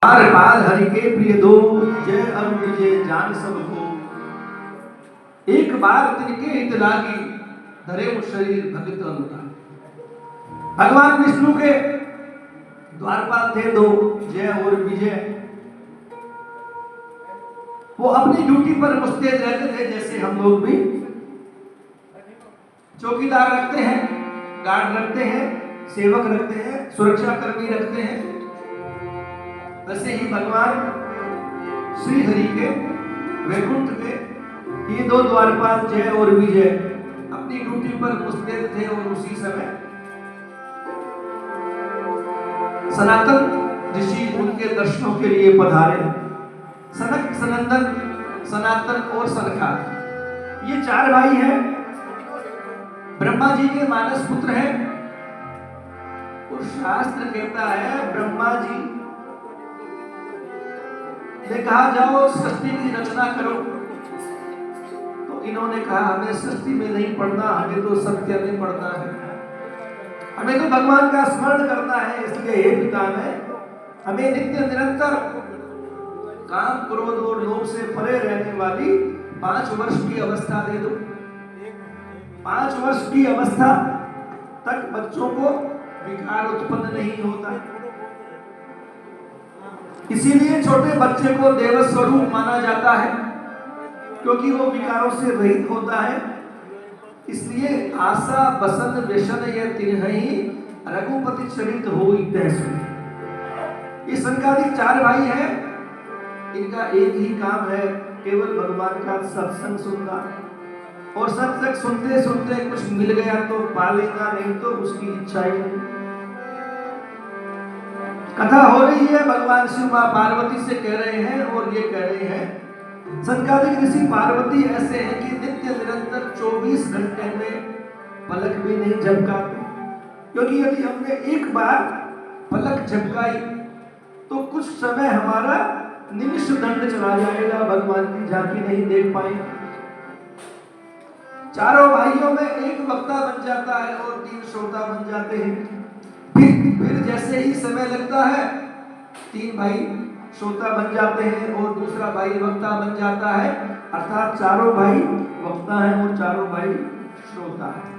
हर पाल हरि के प्रिय दो, जय अरुण विजय जान सब हो। एक बार तिनके हित लागी, धरे वो शरीर भगत अनुराग। भगवान विष्णु के द्वारपाल थे दो, जय और विजय। वो अपनी ड्यूटी पर मुस्तैद रहते थे, जैसे हम लोग भी चौकीदार रखते हैं, गार्ड रखते हैं, सेवक रखते हैं, सुरक्षा कर्मी रखते हैं। वैसे ही भगवान श्री हरि के वैकुंठ के ये दो द्वारपाल जय और विजय अपनी ड्यूटी पर मुस्तैद थे। और उसी समय सनातन ऋषि उनके दर्शनों के लिए पधारे। सनक, सनंदन, सनातन और सनका ये चार भाई हैं। ब्रह्मा जी के मानस पुत्र हैं। और शास्त्र कहता है ब्रह्मा जी ने कहा जाओ सृष्टि की रचना करो, तो इन्होंने कहा हमें सृष्टि में नहीं पढ़ना, हमें तो सत्य में पढ़ना है, हमें तो भगवान का स्मरण करना है। इसलिए हे पितामह, हमें नित्य निरंतर काम क्रोध और लोभ से परे रहने वाली 5 वर्ष की अवस्था दे दो। 5 वर्ष की अवस्था तक बच्चों को विकार उत्पन्न नहीं होता। इसीलिए छोटे बच्चे को देव स्वरूप माना जाता है, क्योंकि वो विकारों से रहित होता है। इसलिए आशा बसन व्यसन यह तिन्हि रघुपति चरित होई तैसु। ये संकादिक 4 भाई हैं। इनका एक ही काम है, केवल भगवान का सत्संग सुनना। और सत्संग सुनते सुनते कुछ मिल गया तो पालेगा, नहीं तो उसकी इच्छा ही नहीं। कथा हो रही है, भगवान शिव मां पार्वती से कह रहे हैं और ये कह रहे हैं संकादिक ऋषि पार्वती ऐसे हैं कि नित्य निरंतर 24 घंटे में पलक भी नहीं झपकाते। क्योंकि यदि हमने एक बार पलक झपकाई तो कुछ समय हमारा निमिष दंड चला जाएगा, भगवान की झांकी नहीं देख पाएंगे। चारों भाइयों में एक वक्ता बन जाता है और 3 श्रोता बन जाते हैं। फिर जैसे ही समय लगता है 3 भाई श्रोता बन जाते हैं और दूसरा भाई वक्ता बन जाता है। अर्थात चारों भाई वक्ता हैं और चारों भाई श्रोता हैं।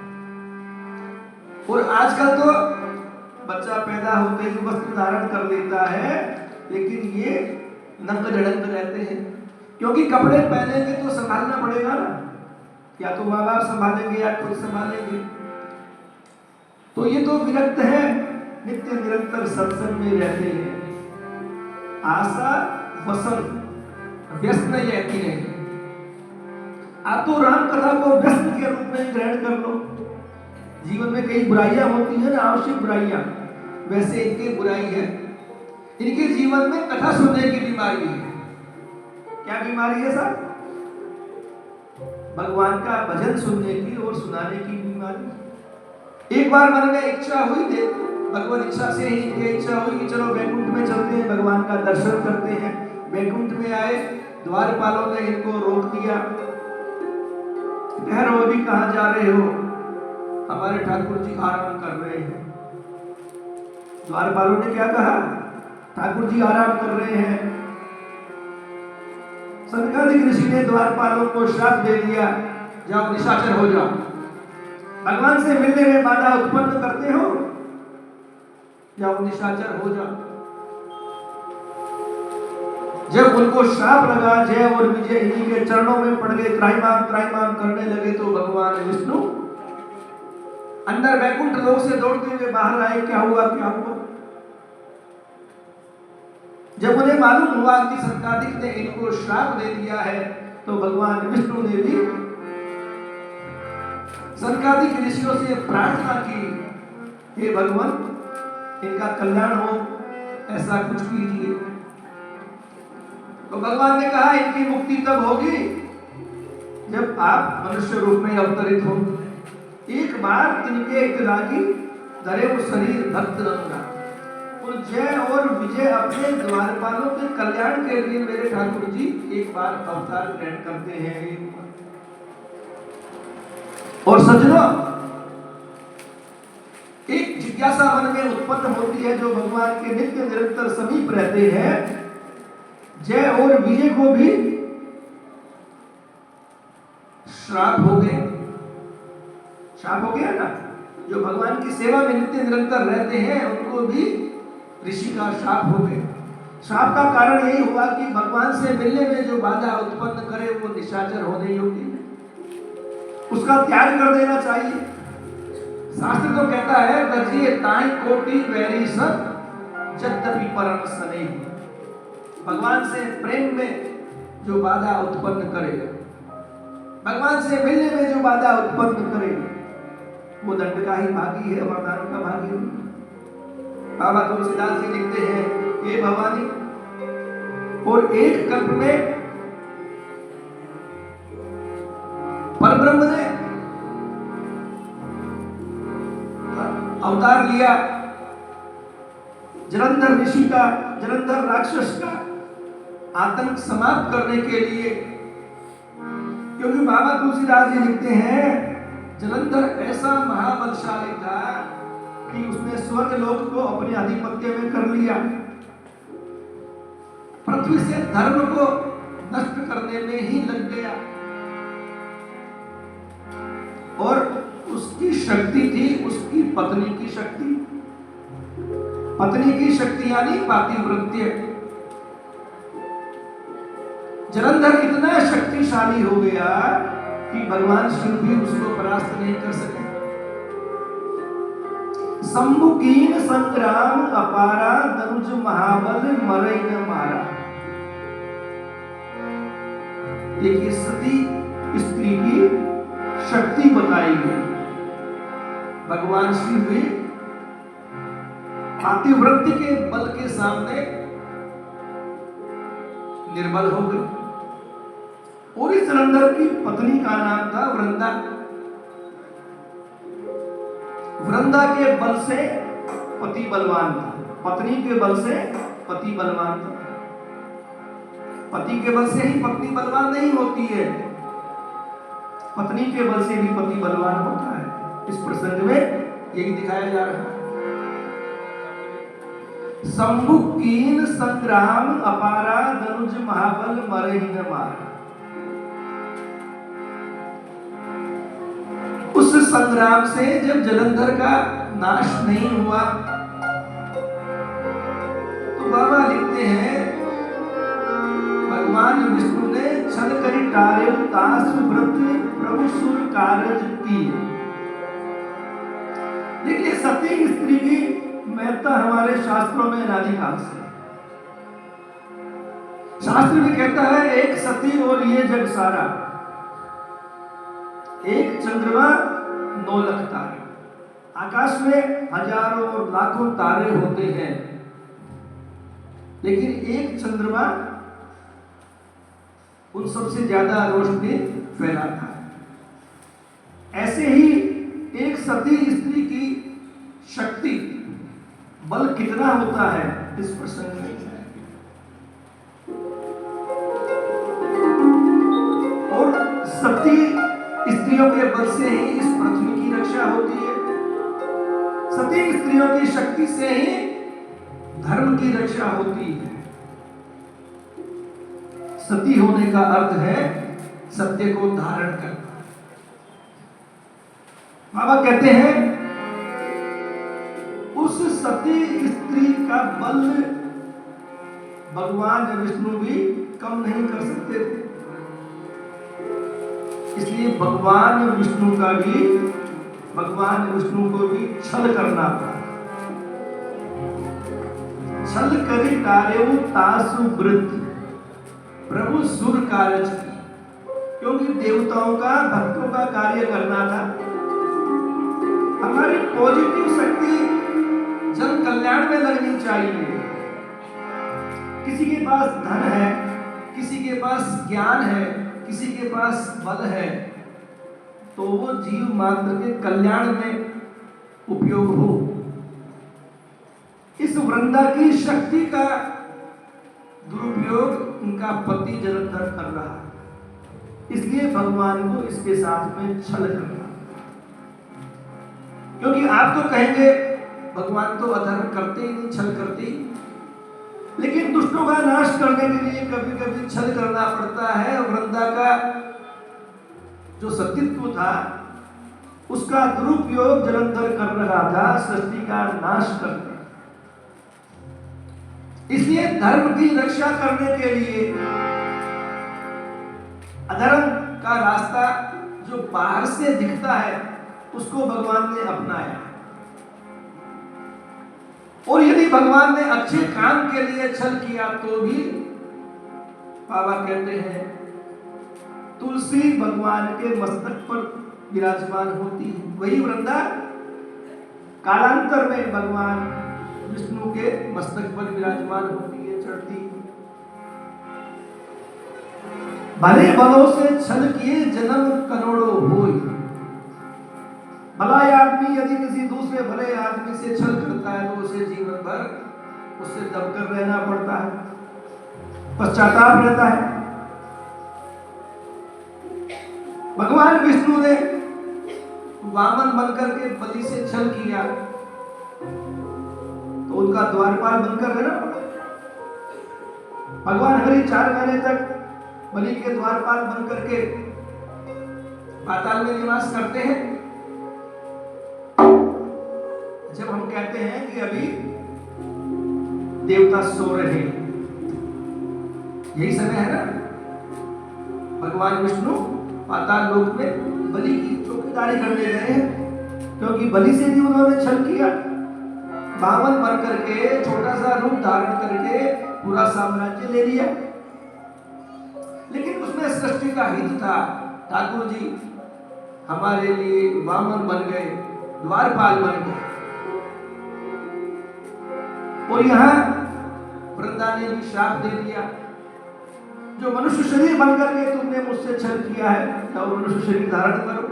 और आजकल तो बच्चा पैदा होते ही वस्त्र धारण कर लेता है, लेकिन ये नंग झड़ंग रहते हैं। क्योंकि कपड़े पहनेंगे तो संभालना पड़ेगा ना, या तो माँ बाप संभालेंगे या खुद संभालेंगे। तो ये तो विरक्त है, नित्य निरंतर सत्संग में रहते हैं। आशा वसन व्यस्त नहीं रहती है। आप तो राम कथा को व्यस्त के रूप में ग्रहण कर लो। जीवन में कई बुराइयां होती हैं ना, आवश्यक बुराइयां, वैसे इनकी बुराई है, इनके जीवन में कथा सुनने की बीमारी है। क्या बीमारी है साहब? भगवान का भजन सुनने की और सुनाने की बीमारी। एक बार मन में इच्छा हुई, देखो भगवान इच्छा से ही इनकी इच्छा हुई कि चलो वैकुंठ में चलते हैं, भगवान का दर्शन करते हैं। वैकुंठ में आए, द्वारपालों ने इनको रोक दिया। ठहरो, अभी कहां जा रहे हो? हमारे ठाकुर जी आराम कर रहे हैं। द्वारपालों ने क्या कहा? ठाकुर जी आराम कर रहे हैं। संकादिक ऋषि ने द्वारपालों को श्राप दे दिया, जाओ निशाचर हो जाओ। भगवान से मिलने में बाधा उत्पन्न करते हो, जाओ निशाचर हो जाओ। जब उनको श्राप लगा, जय और विजय इन्हीं के चरणों में पड़ गए, त्राहिमाम त्राहिमाम करने लगे, तो भगवान विष्णु अंदर वैकुंठ लोक से दौड़ते हुए बाहर आए। क्या हुआ, क्या हुआ? जब उन्हें मालूम हुआ कि संकादिक ने इनको श्राप दे दिया है, तो भगवान विष्णु ने भी संकादिक ऋषियों से प्रार्थना की, हे भगवान इनका कल्याण हो, ऐसा कुछ कीजिए। तो भगवान ने कहा इनकी मुक्ति तब होगी जब आप मनुष्य रूप में अवतरित हो। एक बार इनके इतलागी धरे वो शरीर भक्त रंगा। और जय और विजय अपने द्वारपालों के कल्याण के लिए मेरे ठाकुर जी एक बार अवतार ग्रहण करते हैं। और सज्जनों, एक जिज्ञासा मन में उत्पन्न होती है जो भगवान के नित्य निरंतर समीप रहते हैं, जय और विजय को भी श्राप हो गए। श्राप हो गया ना, जो भगवान की सेवा में नित्य निरंतर रहते हैं उनको भी ऋषि का श्राप हो गया। श्राप का कारण यही हुआ कि भगवान से मिलने में जो बाधा उत्पन्न करे वो निशाचर होने योग्य है, उसका त्याग कर देना चाहिए। शास्त्र तो कहता है तजिए ताई कोटि वैरी सब यद्यपि परम सने। भगवान से प्रेम में जो बाधा उत्पन्न करे, भगवान से मिलने में जो बाधा उत्पन्न करे, वो दंड का ही भागी है, वरदान का भागी नहीं। बाबा तुलसीदास जी लिखते हैं, हे भवानी, और एक कल्प में परब्रह्म ने अवतार लिया जलंधर ऋषि का, जलंधर राक्षस का आतंक समाप्त करने के लिए। क्योंकि बाबा तुलसीदास जी लिखते हैं जलंधर ऐसा महाबलशाली था कि उसने स्वर्ग लोक को अपने आधिपत्य में कर लिया, पृथ्वी से धर्म को नष्ट करने में ही लग गया। और उसकी शक्ति थी उसकी पत्नी की शक्ति, पत्नी की शक्ति यानी पातिव्रत्य। जलंधर इतना शक्तिशाली हो गया कि भगवान शिव भी उसको परास्त नहीं कर सके। सम्मुखीन संग्राम अपारा दनुज महाबल मरई न मारा। देखिए सती स्त्री की शक्ति बताई गई। भगवान शिव भी पातिव्रत्य के बल के सामने निर्बल हो गए। और इस जलंधर की पत्नी का नाम था वृंदा। वृंदा के बल से पति बलवान था, पत्नी के बल से पति बलवान था। पति के बल से ही पत्नी बलवान नहीं होती है, पत्नी के बल से भी पति बलवान होता है। इस प्रसंग में यही दिखाया जा रहा है। सम्मुखीन संग्राम अपारा दनुज महाबल मरे ही न मारा। उस संग्राम से जब जलंधर का नाश नहीं हुआ तो बाबा लिखते हैं भगवान विष्णु ने छल करी टारे तास व्रत प्रभु सुर कारज की। देखिए सती स्त्री की महत्ता हमारे शास्त्रों में अनादिकाल से। शास्त्र भी कहता है एक सती और ये जग सारा, एक चंद्रमा 9 लाख तारे। आकाश में हजारों और लाखों तारे होते हैं, लेकिन एक चंद्रमा उन सबसे ज्यादा रोशनी फैलाता है। ऐसे ही एक सती स्त्री की शक्ति बल कितना होता है इस प्रसंग में। और सती स्त्रियों के बल से ही इस पृथ्वी की रक्षा होती है। सती स्त्रियों की शक्ति से ही धर्म की रक्षा होती है। सती होने का अर्थ है सत्य को धारण करना। बाबा कहते हैं उस सती स्त्री का बल भगवान विष्णु भी कम नहीं कर सकते थे। इसलिए भगवान विष्णु को भी छल करना था। छल करी टारेऊ तासु वृत्ति प्रभु सुर कारज की। क्योंकि देवताओं का भक्तों का कार्य करना था। हमारी पॉजिटिव शक्ति जन कल्याण में लगनी चाहिए। किसी के पास धन है, किसी के पास ज्ञान है, किसी के पास बल है, तो वो जीव मात्र के कल्याण में उपयोग हो। इस वृंदा की शक्ति का दुरुपयोग उनका पति जलंधर कर रहा है। इसलिए भगवान को इसके साथ में छल करना। क्योंकि आप तो कहेंगे भगवान तो अधर्म करते ही नहीं, छल करते ही, लेकिन दुष्टों का नाश करने के लिए कभी कभी छल करना पड़ता है। वृंदा का जो सतीत्व था उसका दुरुपयोग जलंधर कर रहा था सृष्टि का नाश करने। इसलिए धर्म की रक्षा करने के लिए अधर्म का रास्ता जो बाहर से दिखता है उसको भगवान ने अपनाया। और यदि भगवान ने अच्छे काम के लिए छल किया तो भी बाबा कहते हैं तुलसी भगवान के मस्तक पर विराजमान होती है। वही वृंदा कालांतर में भगवान विष्णु के मस्तक पर विराजमान होती है, चढ़ती है। भले भलों से छल किए जन्म करोड़ों होई। भला आदमी यदि किसी दूसरे भले आदमी से छल करता है तो उसे जीवन भर उससे दबकर रहना पड़ता है, पश्चाताप रहता है। भगवान विष्णु ने वामन बनकर के बलि से छल किया तो उनका द्वारपाल बनकर रहना पड़ा। भगवान हरि 4 महीने तक बलि के द्वारपाल बनकर के पाताल में निवास करते हैं। जब हम कहते हैं कि अभी देवता सो रहे हैं, यही समय है ना, भगवान विष्णु पाताल लोक में बलि की चौकीदारी करने गए हैं, क्योंकि बलि से भी उन्होंने छल किया। बामन बन करके छोटा सा रूप धारण करके पूरा साम्राज्य ले लिया, लेकिन उसमें सृष्टि का हित था। ठाकुर जी हमारे लिए वामन बन गए, द्वारपाल बन गए। और यहाँ वृंदा ने भी श्राप दे दिया, जो मनुष्य शरीर बनकर के तुमने मुझसे छल किया है, क्या वो मनुष्य शरीर धारण करो।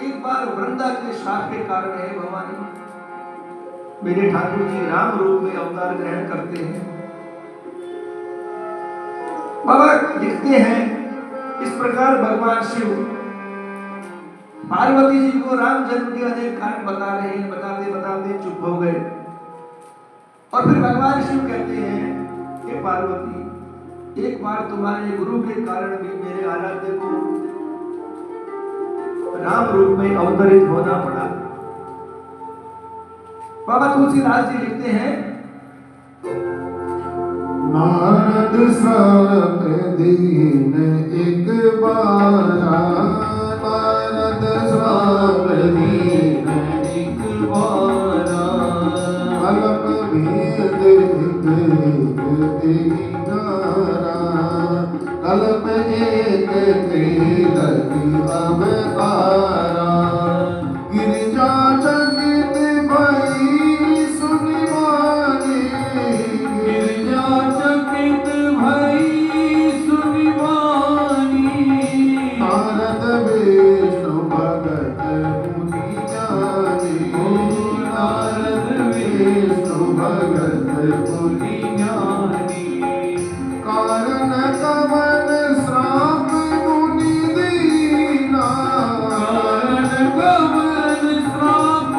एक बार वृंदा के श्राप के कारण है भवानी मेरे ठाकुर जी राम रूप में अवतार ग्रहण करते हैं। बाबा लिखते हैं इस प्रकार भगवान शिव पार्वती जी को राम जन्म के अनेक कारण बता रहे हैं, बताते बताते चुप हो गए। और फिर भगवान शिव कहते हैं कि पार्वती, एक बार तुम्हारे गुरु के कारण भी मेरे आराध्य को राम रूप में अवतरित होना पड़ा। बाबा तुलसीदास जी लिखते हैं नारद श्राप दीन एक बारा, नारद श्राप दीन एक बारा, कलप भेद दीनारा, कलप एक लगी अवतारा, गिरिजा चकित भई सुनि माने, गिरिजा चकित भई सुनि मानी, नारद विष्णु भगत मुनि जाने, नारद विष्णु भगत मुनि जाने, कारण कवन श्राप मुनि दीना, कारण कवन श्राप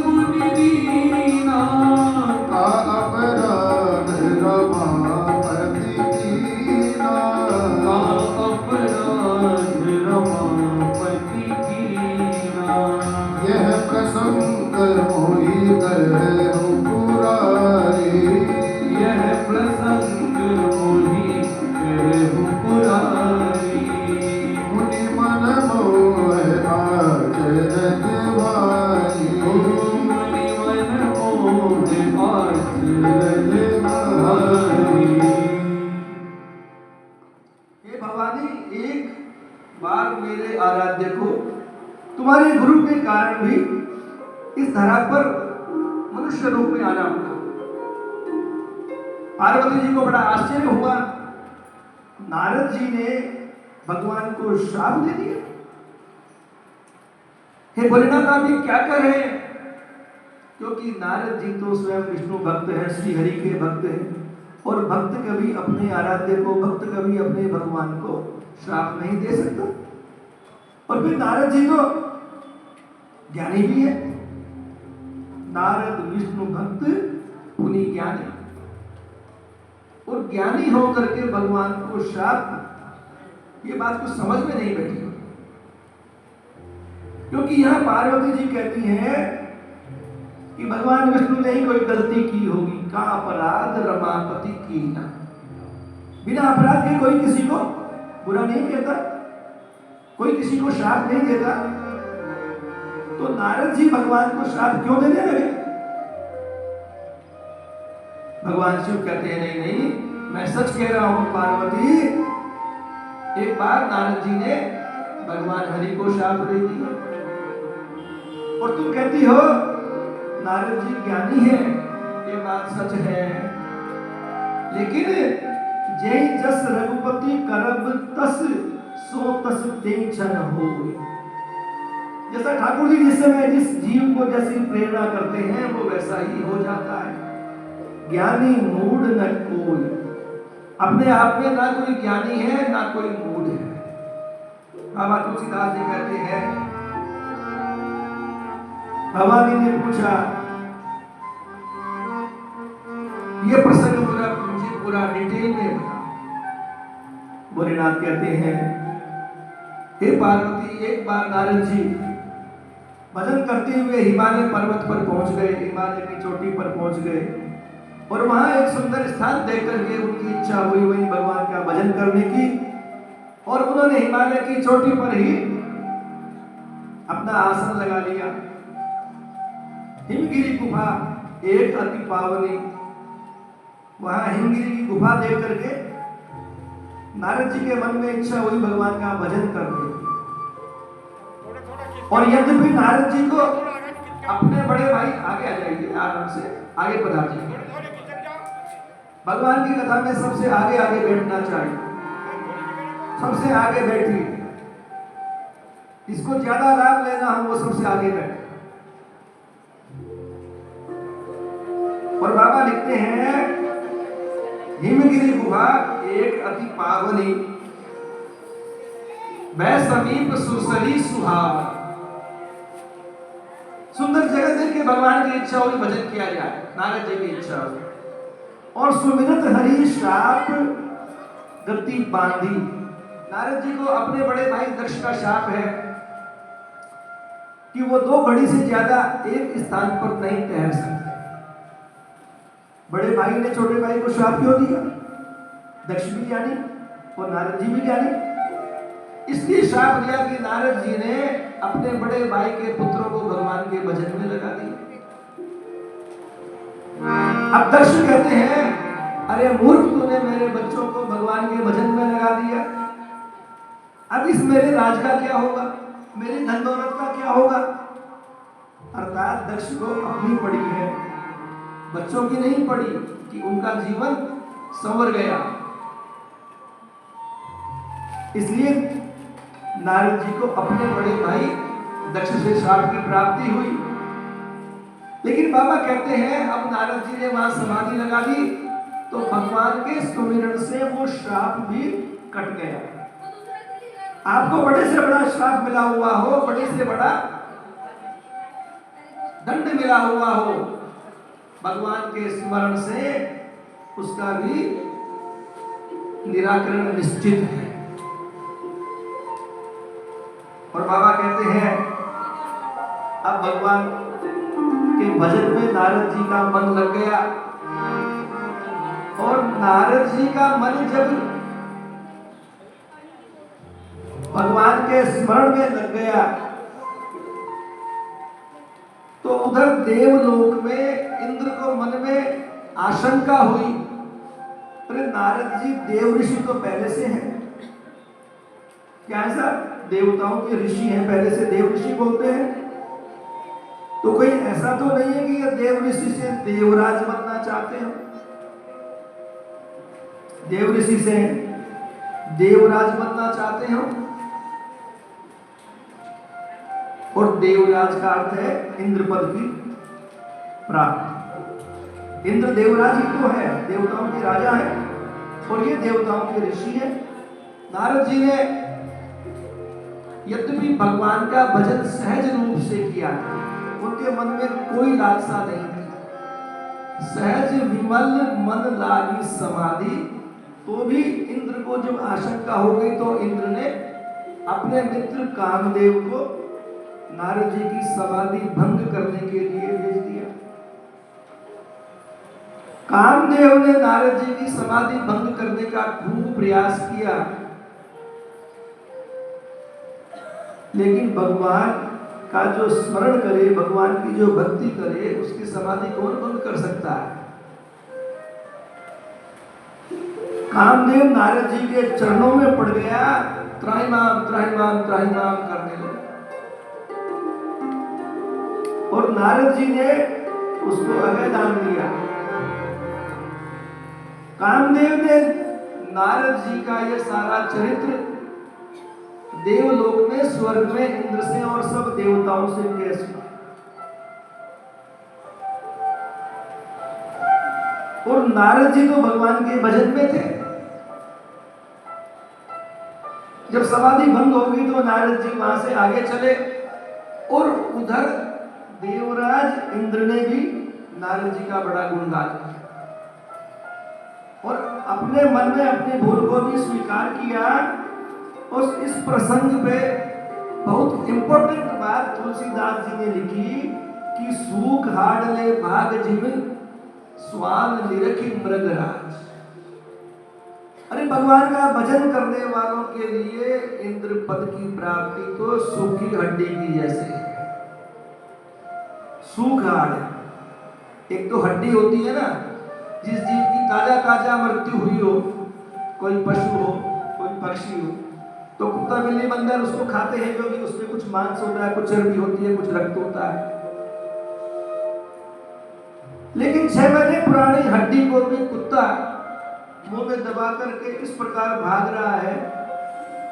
मुनि दीना, का अपराध रमापति कीना, का अपराध रमापति कीना, यह प्रसंग मोहि करहु पुरारी, यह प्रसंग मोहि करहु पुरारी, मुनि मन मोह आचरत भारी, मुनि मन मोह आचरत भारी। हे भवानी, एक बार मेरे आराध्य को तुम्हारे गुरु के कारण भी इस धरा पर मनुष्य रूप में आना पड़ा। पार्वती जी को बड़ा आश्चर्य हुआ, नारद जी ने भगवान को श्राप दे दिया। हे भोलेनाथ, आप ये क्या कर रहे हैं? क्योंकि नारद जी तो स्वयं विष्णु भक्त हैं, श्री हरि के भक्त हैं, और भक्त कभी अपने आराध्य को, भक्त कभी अपने भगवान को श्राप नहीं दे सकता। और फिर नारद जी तो ज्ञानी भी है, नारद विष्णु भक्त पुनि ज्ञानी। और ज्ञानी होकर के भगवान को श्राप, ये बात कुछ समझ में नहीं बैठी, क्योंकि यहां पार्वती जी कहती हैं कि भगवान विष्णु ने ही कोई गलती की होगी, का अपराध रमापति की ना। बिना अपराध के कोई किसी को बुरा नहीं कहता, कोई किसी को श्राप नहीं देता। तो नारद जी भगवान को श्राप क्यों देने लगे? भगवान शिव कहते हैं नहीं नहीं, मैं सच कह रहा हूं पार्वती। एक बार नारद जी ने भगवान हरि को श्राप दे दिया, और तुम कहती हो नारद जी ज्ञानी है, ये बात सच है। लेकिन जय जस रघुपति करब तस सो तस तेंचन हो। जैसा ठाकुर जी जिस समय जिस जीव को जैसी प्रेरणा करते हैं वो वैसा ही हो जाता है। ज्ञानी मूढ़ न कोई, अपने आप में ना कोई ज्ञानी है ना कोई मूढ़ है। बाबा तुलसीदास जी कहते हैं, भवानी ने पूछा, ये प्रसंग मुझे पूरा डिटेल में बता। भोलेनाथ कहते हैं, हे पार्वती, एक बार नारद जी भजन करते हुए हिमालय पर्वत पर पहुंच गए, हिमालय की चोटी पर पहुंच गए, और वहां एक सुंदर स्थान देख करके उनकी इच्छा हुई वही भगवान का भजन करने की, और उन्होंने हिमालय की चोटी पर ही अपना आसन लगा लिया। हिमगिरी गुफा एक अति पावनी, वहां हिमगिरी की गुफा देख करके नारद जी के मन में इच्छा हुई भगवान का भजन करने की। और यद्यपि नारद जी को अपने बड़े भाई, आगे आ जाइए आराम से, आगे पधार जाइए, भगवान की कथा में सबसे आगे आगे बैठना चाहिए, सबसे आगे बैठिए, जिसको ज्यादा लाभ लेना हो वो सबसे आगे बैठे। और बाबा लिखते हैं, हिमगिरी गुफा एक अति पावनी, वह समीप सुसरी सुहाव। सुंदर जगह देख के भगवान की इच्छा हुई भजन किया जाए, नारद जी की इच्छा हुई। और सुमिरत हरि श्राप गति बांधी। नारद जी को अपने बड़े भाई दक्ष का शाप है कि वो 2 घड़ी से ज्यादा एक स्थान पर नहीं ठहर सकते। बड़े भाई ने छोटे भाई को श्राप क्यों दिया? दक्ष भी ज्ञानी और नारद जी भी ज्ञानी, इसलिए श्राप दिया कि नारद जी ने अपने बड़े भाई के पुत्रों को भगवान के भजन में लगा दिया। अब दक्ष कहते हैं, अरे मूर्ख, तूने मेरे बच्चों को भगवान के भजन में लगा दिया, अब इस मेरे राज का क्या होगा, मेरी धन दौलत का क्या होगा? अर्थात दक्ष को अपनी पड़ी है, बच्चों की नहीं पड़ी, कि उनका जीवन संवर गया। इसलिए नारद जी को अपने बड़े भाई दक्ष से श्राप की प्राप्ति हुई। लेकिन बाबा कहते हैं, अब नारद जी ने वहां समाधि लगा दी तो भगवान के सुमिरन से वो श्राप भी कट गया। आपको बड़े से बड़ा श्राप मिला हुआ हो, बड़े से बड़ा दंड मिला हुआ हो, भगवान के स्मरण से उसका भी निराकरण निश्चित है। और बाबा कहते हैं, अब भगवान के भजन में नारद जी का मन लग गया, और नारद जी का मन जब भगवान के स्मरण में लग गया तो उधर देवलोक में इंद्र को मन में आशंका हुई, अरे नारद जी देव ऋषि तो पहले से हैं, क्या ऐसा देवताओं के ऋषि हैं, पहले से देव ऋषि बोलते हैं, तो कोई ऐसा तो नहीं है कि ये देव ऋषि से देवराज बनना चाहते हो, देव ऋषि से देवराज बनना चाहते हो। और देवराज का अर्थ है इंद्र पद की प्राप्ति। इंद्र देवराज ही तो है, देवताओं के राजा है, और ये देवताओं के ऋषि है। नारद जी ने यद्यपि भगवान का भजन सहज रूप से किया, उनके मन में कोई लालसा नहीं थी। सहज विमल मन लागी समाधि। तो भी इंद्र को जब आशंका हो गई तो इंद्र ने अपने मित्र कामदेव को नारद जी की समाधि भंग करने के लिए भेज दिया। कामदेव ने नारद जी की समाधि भंग करने का खूब प्रयास किया, लेकिन भगवान का जो स्मरण करे, भगवान की जो भक्ति करे, उसकी समाधि कौन भंग कर सकता है। कामदेव नारद जी के चरणों में पड़ गया, त्राहिमाम त्राहिमाम त्राहिमाम करने लगा, और नारद जी ने उसको अभय दान दिया। कामदेव ने नारद जी का यह सारा चरित्र देवलोक में, स्वर्ग में इंद्र से और सब देवताओं से कह सुना। और नारद जी तो भगवान के भजन में थे। जब समाधि भंग हो गई तो नारद जी वहां से आगे चले, और उधर देवराज इंद्र ने भी नारद जी का बड़ा गुणगान किया और अपने मन में अपनी भूल को भी स्वीकार किया। और इस प्रसंग पे बहुत इंपॉर्टेंट बात तुलसीदास जी ने लिखी कि सूख हाड़ ले भाग जिम स्वान निरखी मृगराज। अरे भगवान का भजन करने वालों के लिए इंद्र पद की प्राप्ति तो सूखी हड्डी की जैसे है। सूख हाड़, एक तो हड्डी होती है ना, जिस जीव की ताजा ताजा मृत्यु हुई हो, कोई पशु हो, कोई पक्षी हो, तो कुत्ता बिल्ली बंदर उसको खाते हैं क्योंकि उसमें कुछ मांस होता है, कुछ चर्बी होती है, कुछ रक्त होता है। लेकिन 6 महीने पुरानी हड्डी को भी कुत्ता मुंह में दबा करके इस प्रकार भाग रहा है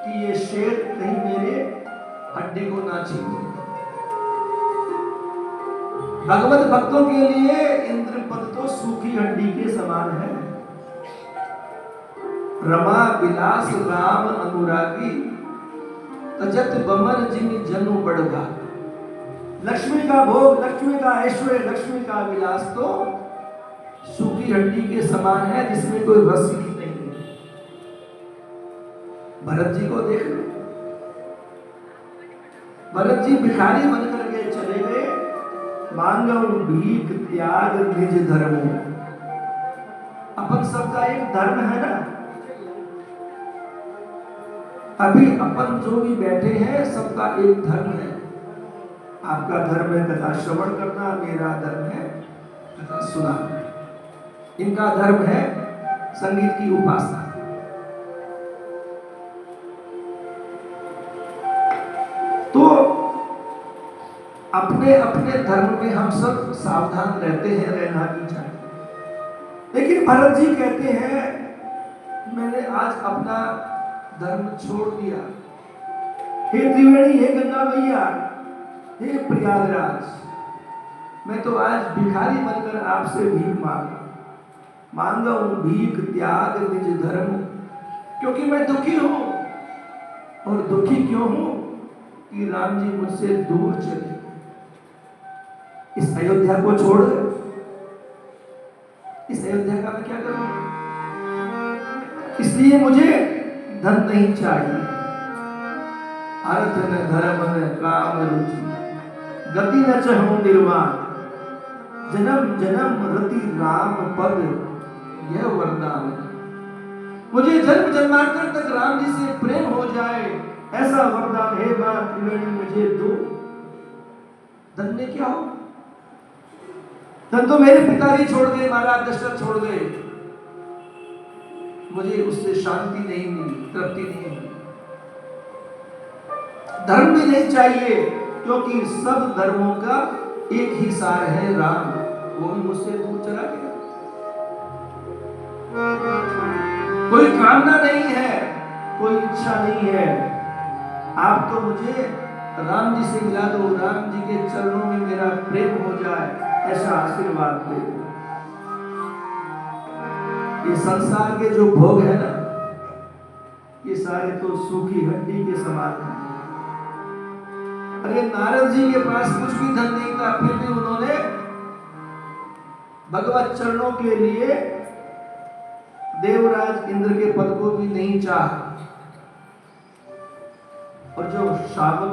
कि ये शेर कहीं मेरे हड्डी को ना छीन ले। भगवत भक्तों के लिए इंद्र पद तो सूखी हड्डी के समान है। रमा विलास राम अनुरागी तजत बमन जिन जनु बढ़गा। लक्ष्मी का भोग, लक्ष्मी का ऐश्वर्य, लक्ष्मी का विलास तो सूखी हड्डी के समान है जिसमें कोई रस ही नहीं है। भरत जी को देख लो, भरत जी भिखारी बनकर के चले गए, मांगो भीख त्याग निज धर्म। अपन सबका एक धर्म है ना। अभी अपन जो भी बैठे हैं सबका एक धर्म है। आपका धर्म है कथा श्रवण करना, मेरा धर्म है कथा सुनाना, इनका धर्म है संगीत की उपासना। तो अपने अपने धर्म में हम सब सावधान रहते हैं, रहना भी चाहिए। लेकिन भरत जी कहते हैं मैंने आज अपना धर्म छोड़ दिया। हे त्रिवेणी, हे गंगा मैया, हे प्रयागराज, मैं तो आज भिखारी बनकर आपसे भीख मांगा हूं, भीख त्याग निज धर्म। क्योंकि मैं दुखी हूं, और दुखी क्यों हूं कि राम जी मुझसे दूर चले, इस अयोध्या को छोड़ गए। इस अयोध्या का मैं क्या करूं? इसलिए मुझे धन नहीं चाहिए, अर्थ न धर्म न काम रुचि, गति न चाहूं निर्वाण, जन्म जन्म रति राम पद यह वरदान। मुझे जन्म जन्मांतर तक राम जी से प्रेम हो जाए, ऐसा वरदान हे मां त्रिवेणी मुझे दो। धन में क्या हो? धन तो मेरे पिताजी छोड़ गए, महाराज दशरथ छोड़ गए, मुझे उससे शांति नहीं मिली, तृप्ति नहीं मिली। धर्म भी नहीं चाहिए क्योंकि सब धर्मों का एक ही सार है राम, वो भी मुझसे दूर चला गया। कोई कामना नहीं है, कोई इच्छा नहीं है, आप तो मुझे राम जी से मिला दो, राम जी के चरणों में मेरा प्रेम हो जाए, ऐसा आशीर्वाद दे दो। ये संसार के जो भोग है ना, ये सारे तो सूखी हड्डी के समान है। अरे नारद जी के पास कुछ भी धन नहीं था, फिर भी उन्होंने भगवत चरणों के लिए देवराज इंद्र के पद को भी नहीं चाहा। और जो शावक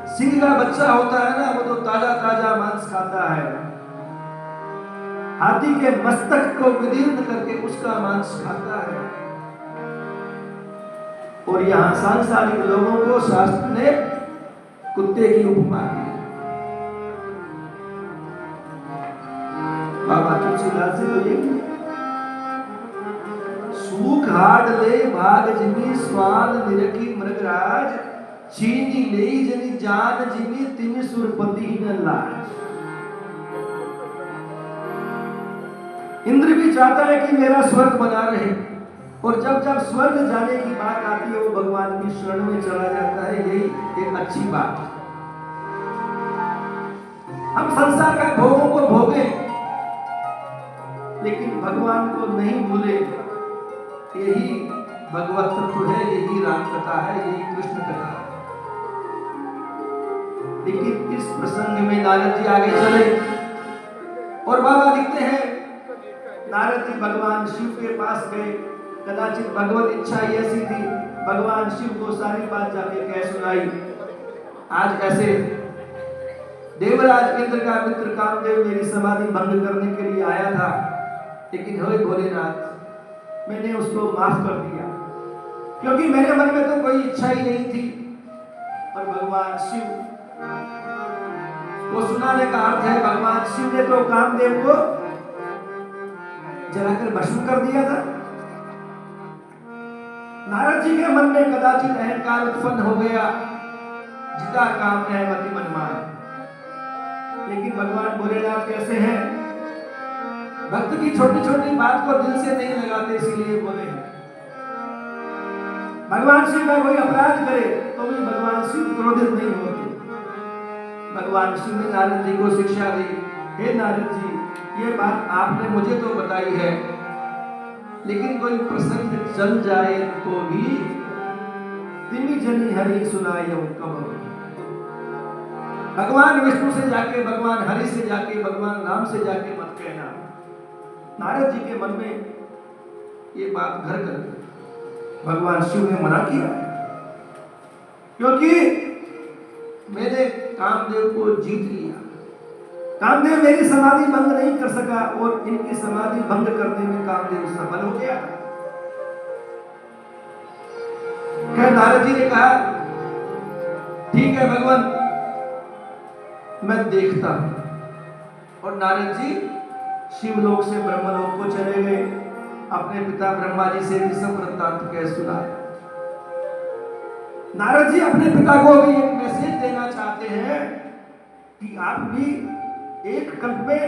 सिंह का बच्चा होता है ना, वो तो ताजा ताजा मांस खाता है, हाथी के मस्तक को विदीर्ण करके उसका मांस खाता है। और यहां सांसारिक लोगों को शास्त्र ने कुत्ते की उपमा दी। बाबा तुलसीदास जी बोलिए, सूख हाड ले भाग जिमी स्वाद निरखी मृगराज, चीनी ले जनी जान जिमी तिमि सुरपति न लाज। इंद्र भी चाहता है कि मेरा स्वर्ग बना रहे, और जब जब स्वर्ग जाने की बात आती है वो भगवान की शरण में चला जाता है। यही एक अच्छी बात है। हम संसार का भोगों को भोगे लेकिन भगवान को नहीं भूले, यही भगवत तत्व है, यही राम कथा है, यही कृष्ण कथा है। लेकिन इस प्रसंग में नारद जी आगे चले और बाबा लिखते हैं, नारद जी भगवान शिव के पास गए। कदाचित भगवत इच्छा ही ऐसी थी, भगवान शिव को सारी बात जाके कह सुनाई। आज ऐसे देवराज इंद्र का मित्र कामदेव मेरी समाधि भंग करने के लिए आया था, लेकिन हे भोलेनाथ मैंने उसको माफ कर दिया, क्योंकि मेरे मन में तो कोई इच्छा ही नहीं थी। और भगवान शिव को सुनाने का अर्थ है, भगवान शिव ने तो कामदेव को जलाकर भस्म कर दिया था। नारद जी के मन में कदाचित अहंकार उत्पन्न हो गया, जिता काम है मति मनमान। लेकिन भगवान भोलेनाथ कैसे हैं, भक्त की छोटी छोटी बात को दिल से नहीं लगाते, इसीलिए बोले हैं। भगवान शिव का कोई अपराध करे तो भी भगवान शिव क्रोधित नहीं होते। भगवान शिव ने नारद जी को शिक्षा दी, हे नारद जी ये बात आपने मुझे तो बताई है, लेकिन कोई प्रसंग चल जाए तो भी तिमि जनी हरि सुनायो कब। भगवान विष्णु से जाके, भगवान हरि से जाके, भगवान राम से जाके मत कहना। नारद जी के मन में ये बात घर कर भगवान शिव ने मना किया, क्योंकि मैंने कामदेव को जीत लिया। कामदेव मेरी समाधि भंग नहीं कर सका और इनकी समाधि भंग करने में कामदेव सफल हो गया। नारद जी ने कहा, ठीक है भगवान मैं देखता हूं। और नारद जी शिवलोक से ब्रह्मलोक को चले गए, अपने पिता ब्रह्मा जी से भी सब वृत्तांत कह सुनाया। नारद जी अपने पिता को भी एक मैसेज देना चाहते हैं कि आप भी एक कल्प में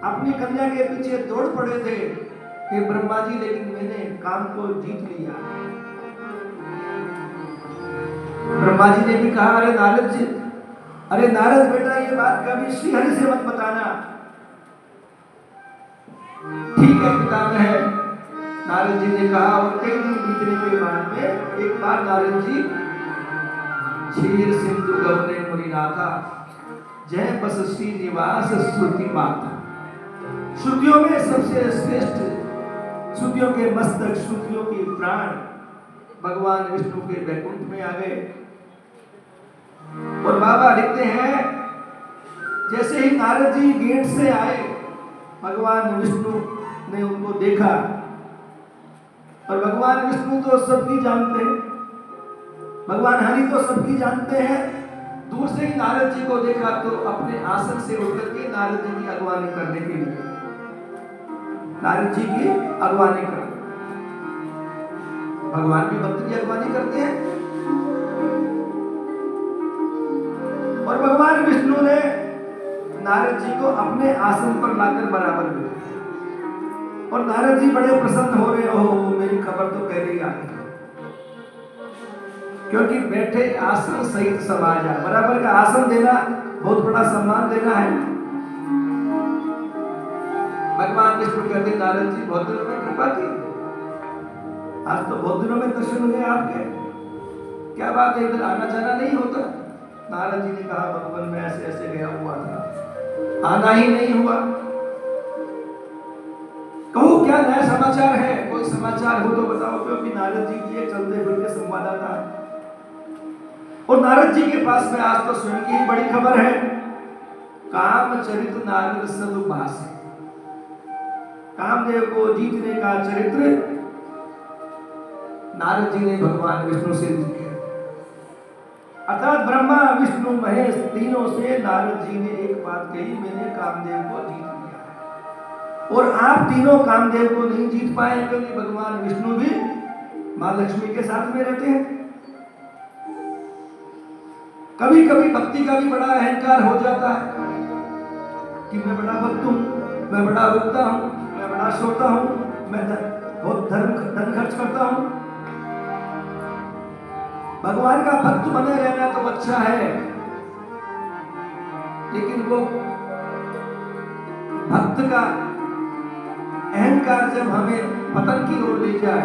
अपनी कन्या के पीछे दौड़ पड़े थे कि ब्रह्मा जी, लेकिन मैंने काम को जीत लिया। ब्रह्मा जी ने भी कहा, अरे नारद जी, अरे नारद बेटा ये बात कभी श्री हरि से मत बताना। ठीक है पितामह है, नारद जी ने कहा। और कई दिन बीतने के बाद में एक बार नारद जी क्षीर सिंधु गौने मुनिनाथा जय बस श्री निवास श्रुति माता। श्रुतियों में सबसे श्रेष्ठ, श्रुतियों के मस्तक, श्रुतियों के प्राण भगवान विष्णु के वैकुंठ में आ गए। और बाबा लिखते हैं, जैसे ही नारद जी गेट से आए, भगवान विष्णु ने उनको देखा। और भगवान विष्णु तो सबकी जानते हैं, भगवान हरि तो सबकी जानते हैं। दूर से ही नारद जी को देखा तो अपने आसन से उठकर के नारद जी की अगवानी करने के लिए, नारद जी की अगवानी कर, भगवान भी भक्त की अगवानी करते हैं। और भगवान विष्णु ने नारद जी को अपने आसन पर लाकर बराबर बिठाया। और नारद जी बड़े प्रसन्न हो रहे, हो मेरी खबर तो पहले ही आ गई, क्योंकि बैठे आसन सहित समाजा। बराबर का आसन देना बहुत बड़ा सम्मान देना है। भगवान विष्णु कहते, नारद जी बहुत दिनों में कृपा की, आज तो बहुत दिनों में दर्शन हुए आपके। क्या बात है, इधर आना जाना नहीं होता? नारद जी ने कहा भगवान मैं ऐसे ऐसे गया हुआ था, आना ही नहीं हुआ। कहो क्या नया समाचार है, कोई समाचार हो तो बताओ, क्योंकि नारद जी की चलते फिरते संवाददाता है। और नारद जी के पास में आज तो स्वयं की बड़ी खबर है, कामचरित नारद सदुभास, कामदेव को जीतने का चरित्र नारद जी ने भगवान विष्णु से लिखे। अर्थात ब्रह्मा विष्णु महेश तीनों से नारद जी ने एक बात कही, मैंने कामदेव को जीत लिया है। और आप तीनों कामदेव को नहीं जीत पाए, क्योंकि भगवान विष्णु भी मां लक्ष्मी के साथ में रहते हैं। कभी कभी भक्ति का भी बड़ा अहंकार हो जाता है कि मैं बड़ा भक्त हूं, मैं बड़ा भक्ता हूं, मैं बड़ा श्रोता हूं, मैं बहुत धन खर्च करता हूं। भगवान का भक्त बने रहना तो अच्छा है, लेकिन वो भक्त का अहंकार जब हमें पतन की ओर ले जाए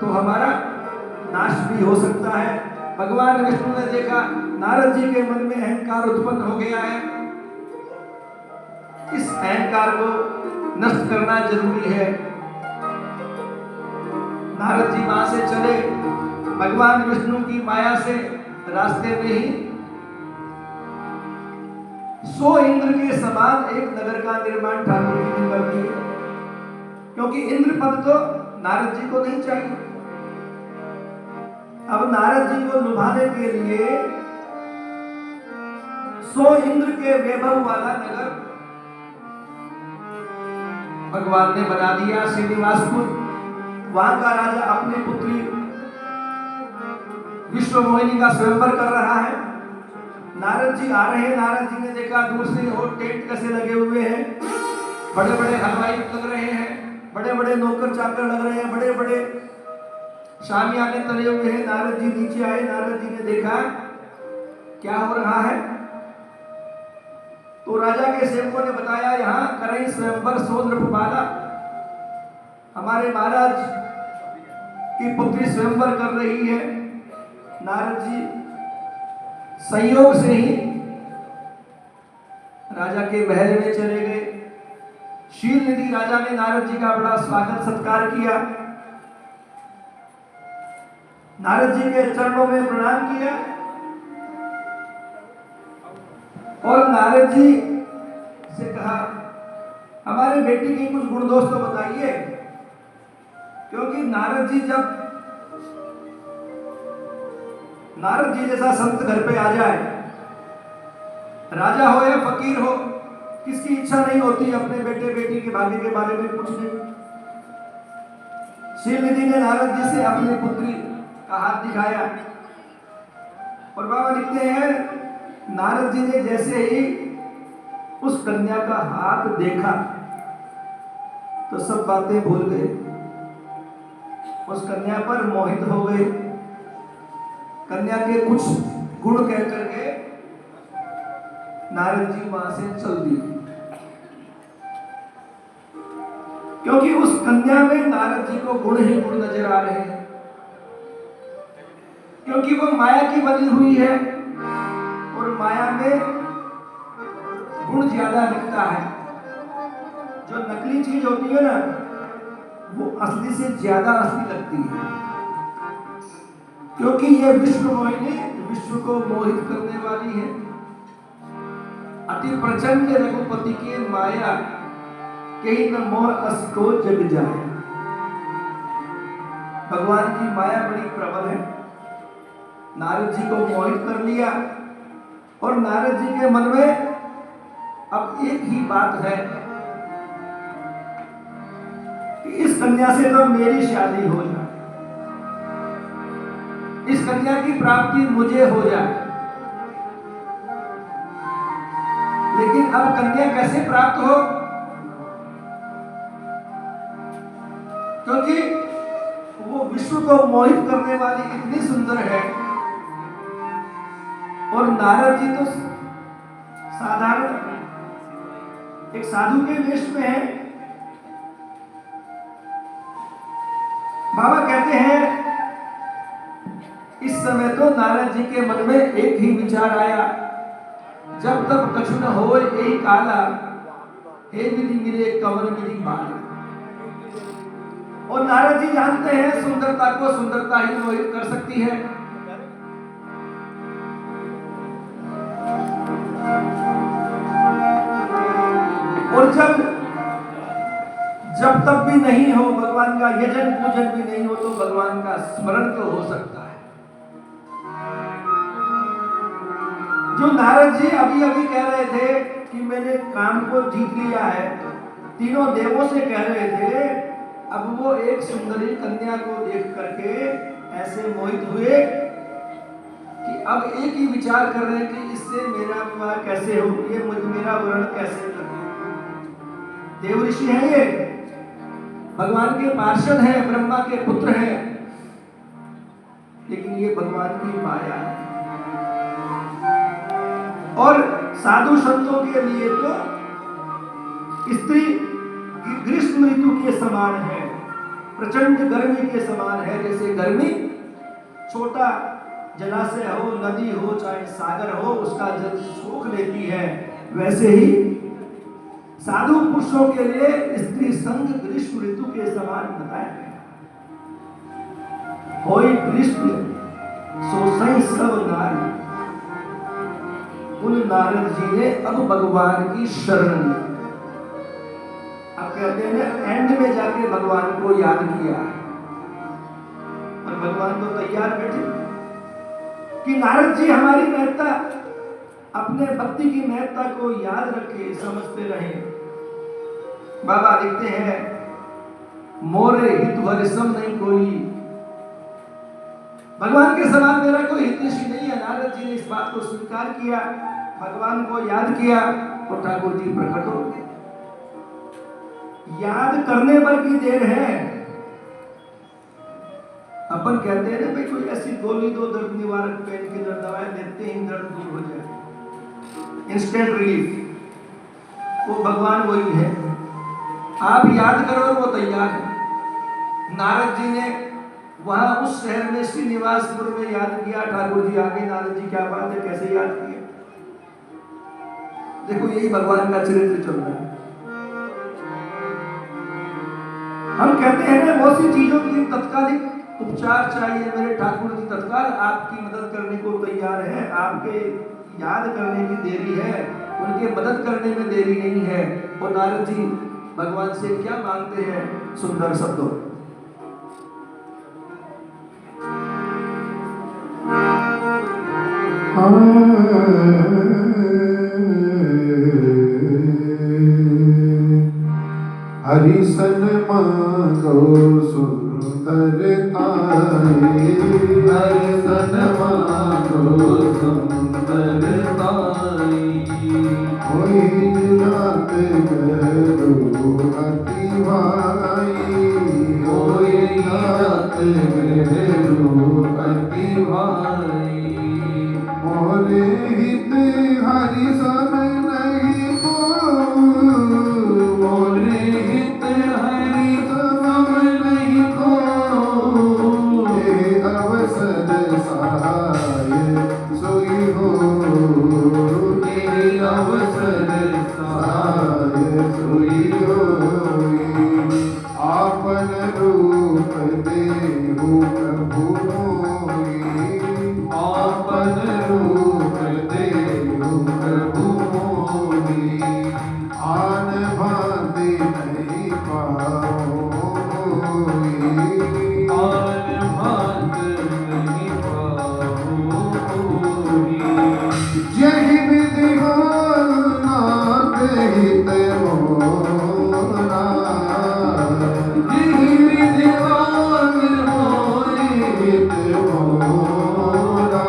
तो हमारा नाश भी हो सकता है। भगवान विष्णु ने देखा नारद जी के मन में अहंकार उत्पन्न हो गया है, इस अहंकार को नष्ट करना जरूरी है। नारद जी वहां से चले, भगवान विष्णु की माया से रास्ते में ही 100 इंद्र के समान एक नगर का निर्माण ठाकुर जी ने कर दिया, क्योंकि इंद्र पद तो नारद जी को नहीं चाहिए। अब नारद जी को लुभाने के लिए 100 इंद्र के वैभव वाला नगर भगवान ने बना दिया, श्रीनिवासपुर। वहां का राजा अपनी पुत्री विश्व मोहिनी का स्वयंवर कर रहा है। नारद जी आ रहे हैं, नारद जी ने देखा दूर से और टेंट कैसे लगे हुए हैं, बड़े बड़े हलवाई लग रहे हैं, बड़े बड़े नौकर चाकर लग रहे हैं, बड़े बड़े शामियाने तले हुए हैं। नारद जी नीचे आए, नारद जी ने देखा क्या हो रहा है, तो राजा के सेवकों ने बताया यहाँ करें स्वयंवर 100 नृपबाला, हमारे महाराज की पुत्री स्वयंवर कर रही है। नारद जी संयोग से ही राजा के महल में चले गए। शील निधि राजा ने नारद जी का बड़ा स्वागत सत्कार किया, नारद जी के चरणों में प्रणाम किया और नारद जी से कहा हमारे बेटी के कुछ गुण दोष तो बताइए, क्योंकि नारद जी जैसा संत घर पे आ जाए, राजा हो या फकीर हो, किसकी इच्छा नहीं होती अपने बेटे बेटी के भाग्य के बारे में पूछने। शीलनिधि ने नारद जी से अपनी पुत्री का हाथ दिखाया और बाबा लिखते हैं नारद जी ने जैसे ही उस कन्या का हाथ देखा तो सब बातें भूल गए, उस कन्या पर मोहित हो गए। कन्या के कुछ गुण कह करके नारद जी वहां से चल दिए, क्योंकि उस कन्या में नारद जी को गुण ही गुण नजर आ रहे हैं, क्योंकि वो माया की बनी हुई है और माया में गुण ज्यादा दिखता है। जो नकली चीज होती है ना, वो असली से ज्यादा असली लगती है, क्योंकि ये विश्व मोहिनी विश्व को मोहित करने वाली है। अति प्रचंड रघुपति की माया कहीं न मोह अस को जग जाए। भगवान की माया बड़ी प्रबल है, नारद जी को मोहित कर लिया और नारद जी के मन में अब एक ही बात है कि इस कन्या से तो मेरी शादी हो जाए, इस कन्या की प्राप्ति मुझे हो जाए। लेकिन अब कन्या कैसे प्राप्त हो, क्योंकि वो विश्व को मोहित करने वाली इतनी सुंदर है और नारद जी तो साधारण एक साधु के वेश में है। बाबा कहते हैं समय तो नारद जी के मन में एक ही विचार आया, जब तक कछु न हो यही काला, हे विधि मिले कंवर विधि माला। और नारद जी जानते हैं सुंदरता को सुंदरता ही मोहित कर सकती है। और जब तक भी नहीं हो भगवान का यजन पूजन भी नहीं हो, तो भगवान का स्मरण तो हो सकता है। जो नारद जी अभी अभी कह रहे थे कि मैंने काम को जीत लिया है, तीनों देवों से कह रहे थे, अब वो एक सुंदरी कन्या को देख करके ऐसे मोहित हुए कि अब एक ही विचार कर रहे हैं कि इससे मेरा विवाह कैसे हो, ये मेरा वर्ण कैसे लगे। देव ऋषि हैं ये, भगवान के पार्षद हैं, ब्रह्मा के पुत्र हैं, लेकिन ये भगवान की माया है। और साधु संतों के लिए तो स्त्री ग्रीष्म ऋतु के समान है, प्रचंड गर्मी के समान है। जैसे गर्मी छोटा जलाशय हो, नदी हो, चाहे सागर हो, उसका जल सोख लेती है, वैसे ही साधु पुरुषों के लिए स्त्री संग ग्रीष्म ऋतु के समान बताया गया। होई ग्रीष्म सो सही सब नारी, उन नारद जी ने अब भगवान की शरण ली। अब कहते हैं एंड में जाके भगवान को याद किया, और भगवान तो तैयार बैठे कि नारद जी हमारी महत्ता, अपने भक्ति की महत्ता को याद रखे, समझते रहे। बाबा लिखते हैं, मोरे हित हरिसम नहीं कोई, भगवान के समान मेरा कोई हितैषी नहीं है। नारद जी ने इस बात को स्वीकार किया, भगवान को याद किया, और ठाकुर जी प्रकट हो गए। याद करने पर की देर है। अपन कहते हैं ना भाई, कोई ऐसी गोली दो दर्द निवारक, पेन की दर्द दवाएं देते ही दर्द दूर हो जाए, इंस्टेंट रिलीफ। वो भगवान वही है, आप याद करो वो तैयार है। नारद जी ने वहां उस शहर में श्रीनिवासपुर में याद किया, ठाकुर जी आगे, नारद जी क्या बात है, कैसे याद किया। देखो यही भगवान का चरित्र चल रहा है। हम कहते हैं ना बहुत सी चीजों की तत्कालिक उपचार चाहिए, मेरे ठाकुर जी तत्काल आपकी मदद करने को तैयार है। आपके याद करने की देरी है, उनके मदद करने में देरी नहीं है। और नारद जी भगवान से क्या मांगते हैं सुंदर शब्दों, हरिसन मांगो सुंदरताए, हरिसन मांगो सुंदरताए, कोई रात करो अति भाई, कोई रात करो अति भाई, मोरे हित हरिसन नहीं को, मोरे हित हरिसन नहीं को, ये अवसर सहाय सोई हो, ये अवसर सहाय सोई हो। आपन रूप देहु प्रभु मोहि, आपन रूप देहु प्रभु मोहि, आन भांति नहीं पाओहि, आन भांति नहीं पाओहि। जहि विधि हो नाथ हित मोरा, जहि विधि हित मोरा,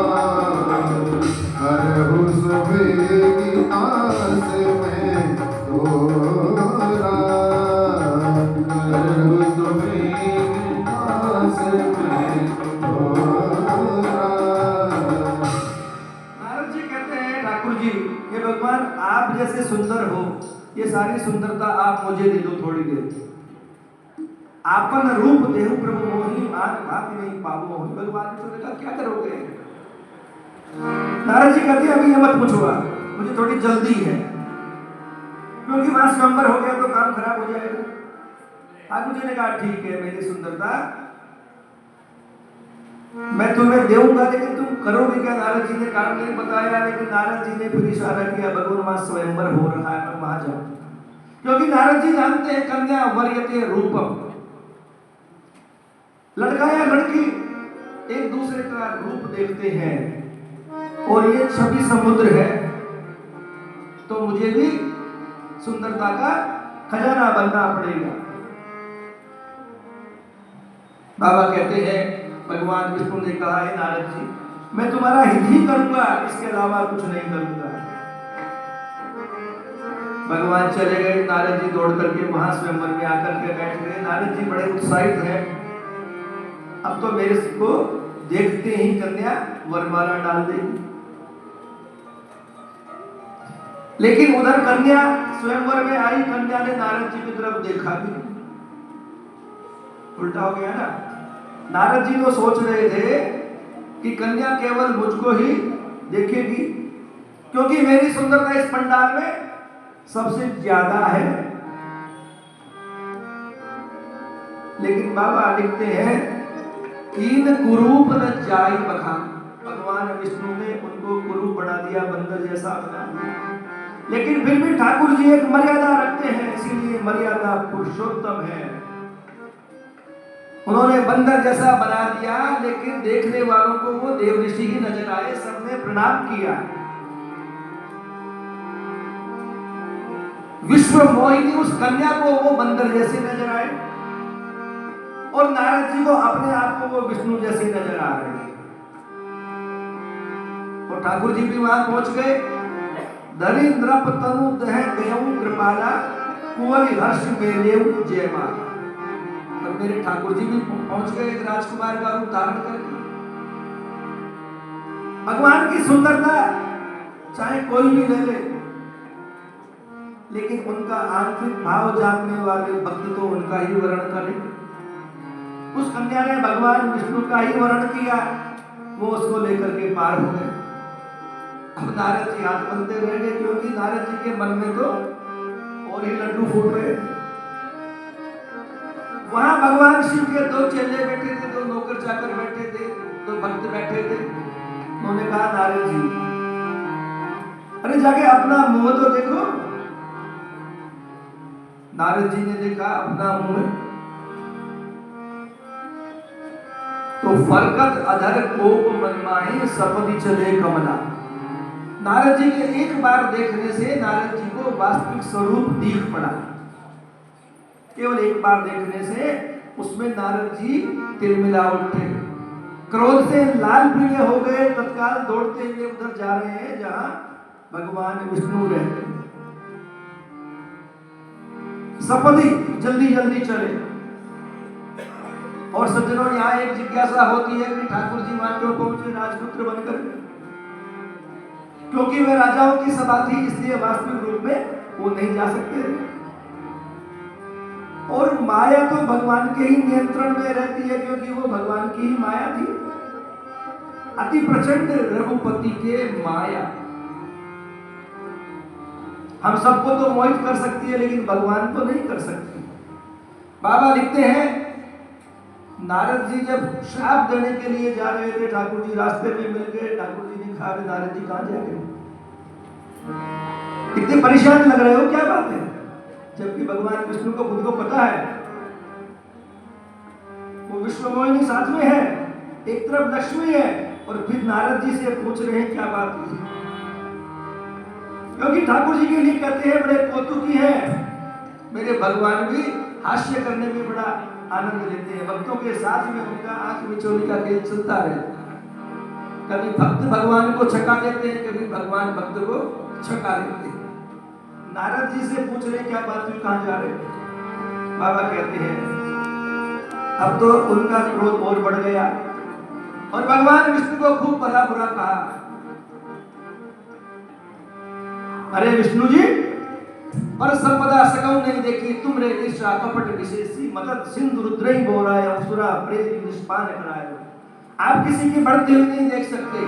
करहु सुबेगी आस में तोरा, करहु सुबेगी आस में तोरा। नारद जी कहते हैं ठाकुर जी, ये भगवान आप जैसे सुंदर हो, ये सारी सुंदरता आप मुझे दे दो थोड़ी देर। आपन रूप देहु प्रभु मोहि आन भांति नहीं पावो मोहि। भगवान विष्णु ने कहा क्या करोगे? नारद जी कहते हैं अभी ये मत पूछो, मुझे थोड़ी जल्दी है, क्योंकि वहां स्वयंवर हो गया तो काम खराब हो जाएगा। ठाकुर जी ने कहा ठीक है मेरी सुंदरता मैं तुम्हें देऊंगा, लेकिन तुम करोगे क्या? नारद जी ने कारण नहीं बताया, लेकिन नारद जी ने फिर इशारा किया भगवान वहां स्वयंवर हो रहा है, मैं वहां जाऊं। क्योंकि नारद जी जानते हैं कन्या वर्यते रूपम, लड़का या लड़की एक दूसरे का रूप देखते हैं, और ये छवि समुद्र है, तो मुझे भी सुंदरता का खजाना बनना पड़ेगा। बाबा कहते हैं भगवान विष्णु ने कहा है नारद जी मैं तुम्हारा हित ही करूंगा, इसके अलावा कुछ नहीं करूंगा। भगवान चले गए, नारद जी दौड़ करके वहां स्वयंवर में आकर के बैठ गए। नारद जी बड़े उत्साहित हैं, अब तो मेरे को देखते ही कन्या वरमाला डाल देगी। लेकिन उधर कन्या स्वयंवर में आई, कन्या ने नारद जी की तरफ देखा भी, उल्टा हो गया ना। नारद जी तो सोच रहे थे कि कन्या केवल मुझको ही देखेगी, क्योंकि मेरी सुंदरता इस पंडाल में सबसे ज्यादा है। लेकिन बाबा लिखते हैं इन कुरूप न जाई बखान, भगवान विष्णु ने उनको कुरूप बना दिया, बंदर जैसा बना दिया। लेकिन फिर भी ठाकुर जी एक मर्यादा रखते हैं, इसीलिए मर्यादा पुरुषोत्तम है। उन्होंने बंदर जैसा बना दिया, लेकिन देखने वालों को वो देव ऋषि ही नजर आए, सबने प्रणाम किया। विश्व मोहिनी उस कन्या को वो बंदर जैसे नजर आए, और नारद जी को अपने आप को वो विष्णु जैसे नजर आ रहे हैं। और ठाकुर जी भी वहां पहुंच गए। दरिद्रप तनु दह गयऊ कृपाला कुंवरी हर्ष मेलेऊ जयमाला। और मेरे ठाकुर जी भी पहुंच गए एक राजकुमार का रूप धारण करके। भगवान की सुंदरता चाहे कोई भी ले ले, लेकिन उनका आंतरिक भाव जानने वाले भक्त तो उनका ही वर्णन करें। उस कन्या ने भगवान विष्णु का ही वर्णन किया, वो उसको लेकर के पार हो गए। अब नारद जी हाथ बनते रह गए, क्योंकि नारद जी के मन में तो और ही लड्डू फूट रहे। वहां भगवान शिव के दो चेले बैठे थे, दो नौकर चाकर बैठे थे, दो भक्त बैठे थे। उन्होंने कहा नारद जी अरे जाके अपना मुंह तो देखो। नारद जी ने देखा अपना मुंह, तो फरकत अधर कोप मनमाही सपदी चले कमला। नारद जी के एक बार देखने से नारद जी को वास्तविक स्वरूप दिख पड़ा। केवल एक बार देखने से उसमें नारद जी तिलमिला उठे, क्रोध से लाल पीले हो गए, तत्काल दौड़ते हुए उधर जा रहे हैं जहां भगवान विष्णु रहते। सपदी जल्दी जल्दी चले। और सज्जनों यहाँ एक जिज्ञासा होती है कि ठाकुर जी वहां क्यों पहुंचे राजपुत्र बनकर, क्योंकि वे राजाओं की सभा थी, इसलिए वास्तविक रूप में वो नहीं जा सकते। और माया तो भगवान के ही नियंत्रण में रहती है, क्योंकि वो भगवान की ही माया थी। अति प्रचंड रघुपति के माया हम सबको तो मोहित कर सकती है, लेकिन भगवान को नहीं कर सकती। बाबा लिखते हैं नारद जी जब श्राप देने के लिए जा रहे थे, ठाकुर जी रास्ते में मिल गए। ठाकुर जी ने कहा नारद जी कहां जा रहे हो, कितने परेशान लग रहे हो, क्या बात है? जबकि भगवान विष्णु को खुद को पता है वो विश्व मोहिनी साथ में है, एक तरफ लक्ष्मी है, और फिर नारद जी से पूछ रहे हैं क्या बात हुई। क्योंकि ठाकुर जी के लिए कहते हैं बड़े कौतुकी है, मेरे भगवान भी हास्य करने में बड़ा आनंद लेते हैं। भक्तों के साथ में उनका आंख मिचौली का खेल चलता रहता है। कभी भक्त भगवान को छका देते हैं, कभी भगवान भक्त को छका देते हैं। नारद जी से पूछ रहे क्या बात हुई, कहां जा रहे? बाबा कहते हैं अब तो उनका क्रोध और बढ़ गया, और भगवान विष्णु को खूब भला बुरा कहा। अरे विष्णु जी पर संपदा सकौ नहीं देखी तुमरे ईर्षा कपट विशेषी मदद सिंधु रुद्रई बोराय असुरा प्रेत निष्पान कराय। आप किसी की बढ़ती हुई नहीं देख सकते।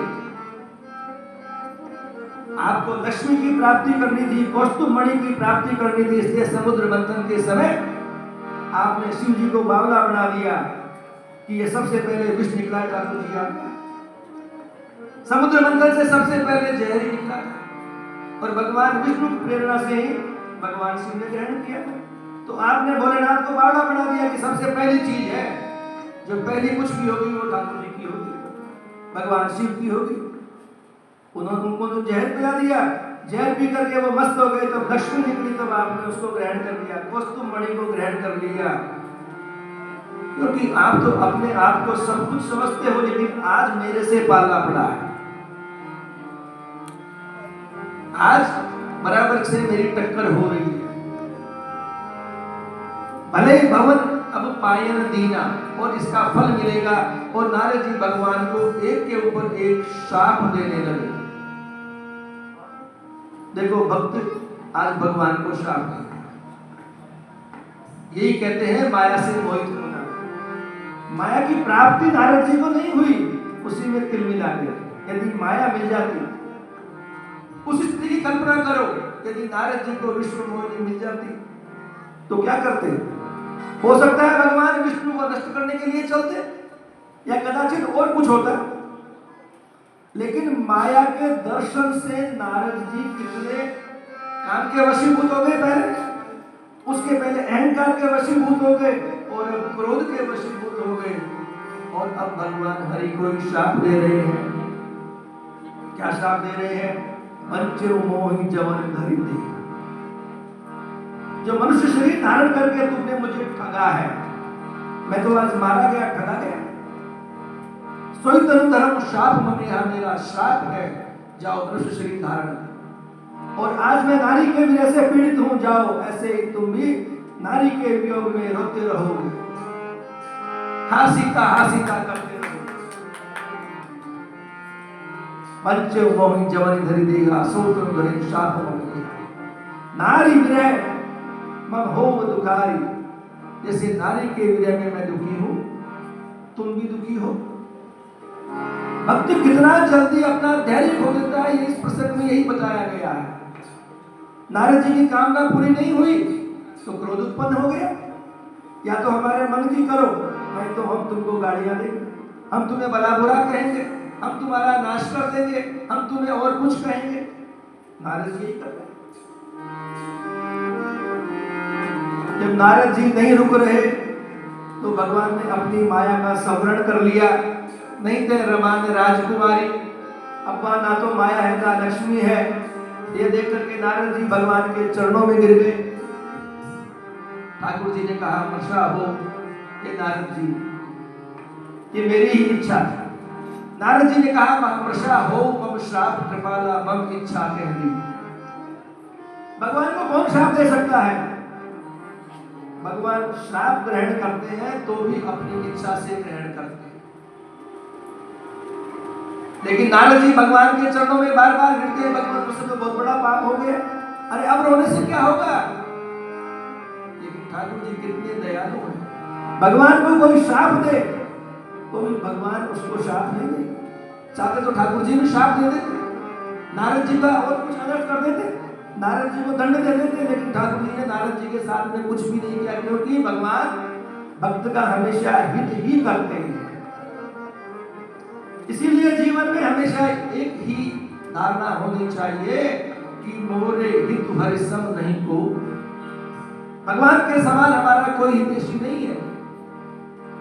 आपको लक्ष्मी की प्राप्ति करनी थी, कौस्तुभ मणि की प्राप्ति करनी थी, इसलिए समुद्र मंथन के समय आपने शिव जी को बावला बना दिया कि ये सबसे पहले विष निकला ठाकुर जी आपका। समुद्र मंथन से सबसे पहले जहर ही निकला और भगवान विष्णु की प्रेरणा से ही भगवान शिव ने ग्रहण किया। तो आपने भोलेनाथ को बावला बना दिया कि सबसे पहली चीज है जो पहली कुछ भी होगी वो ठाकुर जी की होगी, भगवान शिव की होगी। उन्होंने उनको तो जहर पिला दिया, जहर पी करके वो मस्त हो गए। तब लक्ष्मी निकली, तब आपने उसको ग्रहण कर लिया, कौस्तुभ मणि को ग्रहण कर लिया। क्योंकि आप तो अपने आप को सब कुछ समझते हो, लेकिन आज मेरे से पाला पड़ा है। आज बराबर से मेरी टक्कर हो रही है। भले ही भवन अब पायन दीना और इसका फल मिलेगा। और नारद जी भगवान को एक के ऊपर एक शाप देने लगे। देखो भक्त आज भगवान को शाप देते हैं, यही कहते हैं माया से मोहित होना। माया की प्राप्ति नारद जी को नहीं हुई, उसी में तिलमिला गए। यदि माया मिल जाती, उस स्थिति की कल्पना करो, यदि नारद जी को विश्व मोहिनी मिल जाती तो क्या करते? हो सकता है भगवान विष्णु को नष्ट करने के लिए चलते, या कदाचित और कुछ होता। लेकिन माया के दर्शन से नारद जी कितने काम के वशीभूत हो गए। पहले उसके पहले अहंकार के वशीभूत हो गए और अब क्रोध के वशीभूत हो गए। और अब भगवान हरि को शाप दे रहे हैं। क्या शाप दे रहे हैं? पंचो मोहि जवन धरि दे। जो मनुष्य शरीर धारण करके तुमने मुझे ठगा है, मैं तो आज मारा गया, ठगा गया। सोई तनु धर्म शाप मनिहा, मेरा श्राप है, जाओ मनुष्य शरीर धारण। और आज मैं नारी के विरह से पीड़ित हूं, जाओ ऐसे ही तुम भी नारी के वियोग में रोते रहोगे, हासीता करते रहोगे। पंचो मोहि जवन धरि देगा, सो तनु धरि शाप मनिहा। नारी विरह मम हो दुखारी, जैसे नारी के विरह में मैं दुखी हूं, तुम भी दुखी हो। भक्त कितना जल्दी अपना धैर्य खो देता है, इस प्रसंग में यही बताया गया है। नारद जी की कामना पूरी नहीं हुई तो क्रोध उत्पन्न हो गया। या तो हमारे मन की करो, नहीं तो हम तुमको गालियां देंगे, हम तुम्हें भला बुरा कहेंगे, हम तुम्हारा नाश कर देंगे, हम तुम्हें और कुछ कहेंगे। नारद जी यही कर रहे। जब नारद जी नहीं रुक रहे तो भगवान ने अपनी माया का संवरण कर लिया। नहीं थे रमान राजकुमारी, अब्बा ना तो माया है ना लक्ष्मी है। ये देख करके नारद जी भगवान के चरणों में गिर गए। ठाकुर जी ने कहा, वर्षा हो ये नारद जी, ये मेरी ही इच्छा है। नारद जी ने कहा, वर्षा हो मम श्राप कृपाला मम इच्छा कह दी। भगवान को कौन श्राप दे सकता है? भगवान श्राप ग्रहण करते हैं तो भी अपनी इच्छा से ग्रहण करते हैं। लेकिन नारद जी भगवान के चरणों में बार बार गिरते हैं, भगवान मुझसे तो बहुत बड़ा पाप हो गया, अरे अब रोने से क्या होगा। लेकिन ठाकुर जी कितने दयालु हैं, भगवान को कोई श्राप दे तो भी भगवान उसको श्राप नहीं दे। चाहते तो ठाकुर जी भी श्राप दे देते, नारद जी का और कुछ अनर्थ कर देते, नारद जी को दंड दे देते। लेकिन ठाकुर जी ने नारद जी के साथ में कुछ भी नहीं किया, क्योंकि भगवान भक्त का हमेशा हित ही करते हैं। इसीलिए जीवन में हमेशा एक ही धारणा होनी चाहिए कि मोरे हित हरि सम नहीं को। भगवान के समान हमारा कोई हितैषी नहीं है।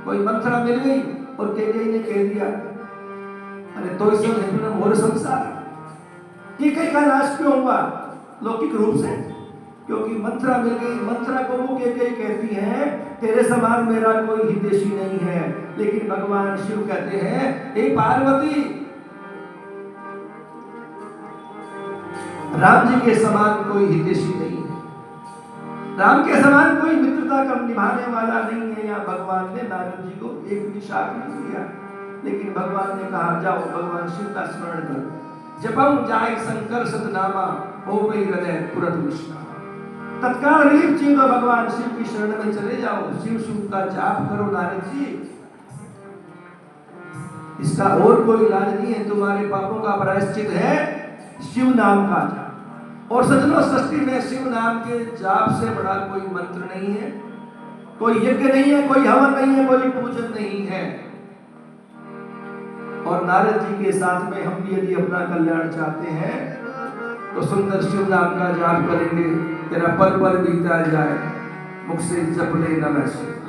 कोई मंत्रा मिल गई और केकई ने कह दिया, अरे तो इस मोर संसार, केकई का नाश क्यों हुआ? लौकिक रूप से, क्योंकि मंत्रा मिल गई। मंत्रा को वो केकई कहती है, तेरे समान मेरा कोई हितैषी नहीं है। लेकिन भगवान शिव कहते हैं, हे पार्वती, राम जी के समान कोई हितैषी नहीं है, राम के समान कोई मित्रता का निभाने वाला नहीं है। या भगवान ने नारद जी को एक भी शाप नहीं दिया। लेकिन भगवान ने कहा, जाओ भगवान शिव का स्मरण करो, जपम जाय शंकर सतनामा, हो गई हृदय तुरंत विश्राम। तत्काल रिलीफ चाहिए तो भगवान शिव की शरण में चले जाओ, शिव शिव का जाप करो नारद जी। इसका और कोई इलाज नहीं है, तुम्हारे पापों का प्रायश्चित है शिव नाम का जाप। और सज्जनों, सृष्टि में शिव नाम के जाप से बड़ा कोई मंत्र नहीं है, कोई यज्ञ नहीं है, कोई हवन नहीं है, कोई पूजन नहीं है। और नारद जी के साथ में हम भी यदि अपना कल्याण चाहते हैं तो सुंदर शिव नाम का जाप करेंगे, तेरा पल पल बीता जाए मुख से जप ले नमः शिवाय।